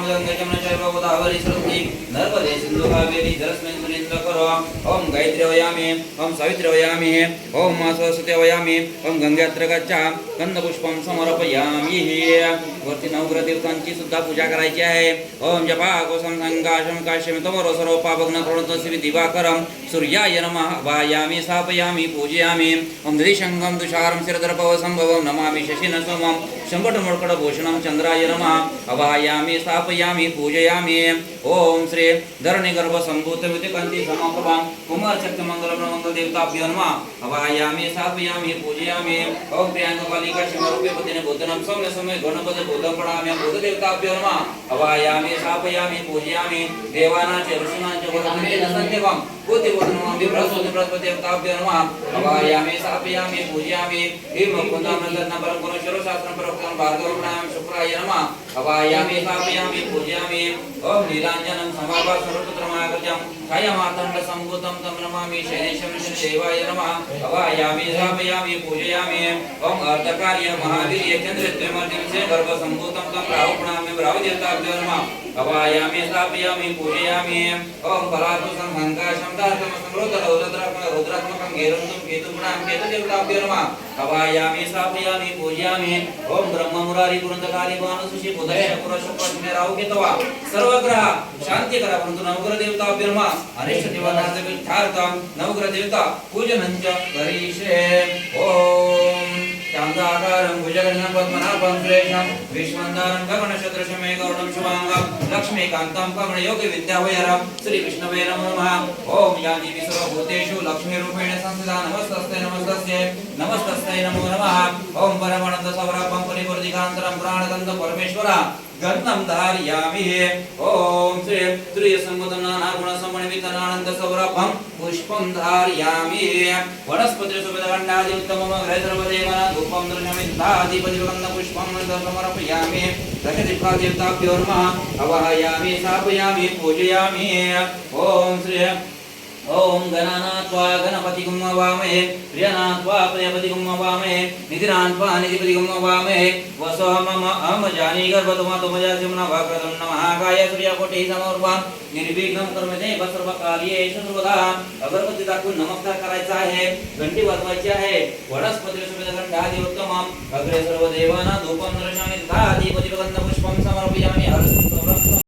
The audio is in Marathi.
गंगा जमुना चैव गोदावरी सरस्वती नर्मदे सिंधु कावेरी जलस्मिन् सन्निधिं करो। ओम गायत्री वयामि ओम सावित्री वयामि ओम सरस्वती वयामि ओम गंगात्र गच्छा गंधपुष्पं समर्पयामि। वरती नवग्रह देवतांची सुद्धा पूजा करायची आहे। ओम जपा कोसम संगाशम काश्यम तमरो सर्व पापग्न प्रणतस्य दिवाकरम सूर्याय नमः वायामि स्थापयामि पूजयामि। ओम द्विशंगम तुषारं शिरदर्पव संभवं नमामि शशिन सोमं शंभटमर्कट भूषणं चंद्राय नमः अवायामि स्थापयामि पूजयामि। ओम श्री धरणी गर्भ संभूतमिति कांति समाप्रभां कुमार शक्ति मंगलम मंगल देवताभ्यो नमः अवायामि स्थापयामि पूजयामि। ओम प्रियांक बालिका शिवरूपे पतिने बोधनं सौम्य समय गणपति बोधं प्रणाम्य बोध देवताभ्यो नमः अवायामि स्थापयामि पूजयामि। देवानांचे ऋषीनांचे बोधनते संदेवं बुद्धि बोधनं विप्रसोति बृहस्पति देवताभ्यो नमः अवायामि स्थापयामि पूजयामि। हे मुकुंदं नंदनं परम गुण शिरोशास्त्रं प्रवक्तं भार्गव प्राणायाम शुक्राय नमः अवायामि स्थापयामि पूजयामि। ओम नीलांजनं समाभासं रुद्रमागजं छायामार्तण्ड संभूतं तं नमामि शैलेशं देवाय नमः अवायामि स्थापयामि पूजयामि। ओम अर्धकार्य महावीर्य चंद्रद्वयमर्दिं से गर्भ संभूतं तं राहु प्रणाम्य राहु देवताभ्यो नमः अवायामि स्थापयामि पूजयामि। ओम पराकुशं हंकाशं दातमसं रुद्रात्मकं घेरन्तं केतुं प्रणाम्य केतु देवताभ्यो नमः अवायामि स्थापयामि पूजयामि। ओम ब्रह्म मुरारी पुरंदकारी भानुसुषि बुधय पुरुषोत्तम राहु केतवा सर्व ग्रह शांती करा परंतु नवग्रह देवताभ्यो नमः अनिष्ट निवारणार्थ विद्यार्थं नवग्रह देवता पूजनंच करिष्ये। ओम चांदाकारं भुजगन्नं पद्मनाभं सुरेशं विश्वंदारं गगनसदृशं मेघवर्णं शुभांगं लक्ष्मीकान्तं कमलयोगी विद्यावैरं श्री विष्णवे नमो नमः। ओम यानि सर्वभूतेषु लक्ष्मीरूपेण संस्थिता नमस्तस्यै नमस्तस्यै नमस्तस्यै नमो नमः। ओम परमानंद सौरभं परिवर्तिकान्तरं प्राणगन्ध परमेश्वर गन्धं धारयामि। ओम श्री त्रिय संबोधन नाना गुण समन्वित आनंद सौरभं पुष्पं धारयामि। वनस्पति सुगंधादि उत्तमम ग्रह सर्वदेवना धूपं दर्शयामि गंध पुष्पं समर्पयामि। दशदिक्पा देवताभ्यो नमः अवाहयामि स्थापयामि पूजयामि। ओम श्री ओम गणानात्वा गणपतिगुं वामहे प्रियनात्वा प्रियपतिगुं वामहे निधिनात्वा निधिपतिगुं वामहे वसो मम अमजानि गर्भतमतमजासिं नवक्रतं नमः काय सूर्यकोटि समर्पण निर्विघ्नं कर्मदे सर्वकार्येषु सर्वदा। अगरबत्ती दाखवून नमस्कार करायचा आहे। घंटी वाजवायची आहे। वनस्पती सुमेध घंटादि उत्तमम अग्रे सर्व देवाना धूपं दर्शयामि दधाति पतिगंध पुष्पं समर्पयामि।